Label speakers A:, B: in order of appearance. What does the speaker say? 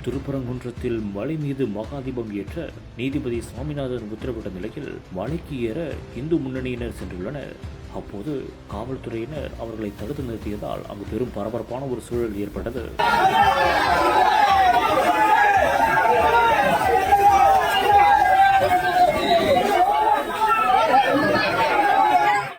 A: திருப்பரங்குன்றத்தில் மலை மீது மகாதீபம் ஏற்ற நீதிபதி சாமிநாதன் உத்தரவிட்ட நிலையில் மலைக்கு ஏற இந்து முன்னணியினர் சென்றுள்ளனர். அப்போது காவல்துறையினர் அவர்களை தடுத்து நிறுத்தியதால் அங்கு பெரும் பரபரப்பான ஒரு சூழல் ஏற்பட்டது.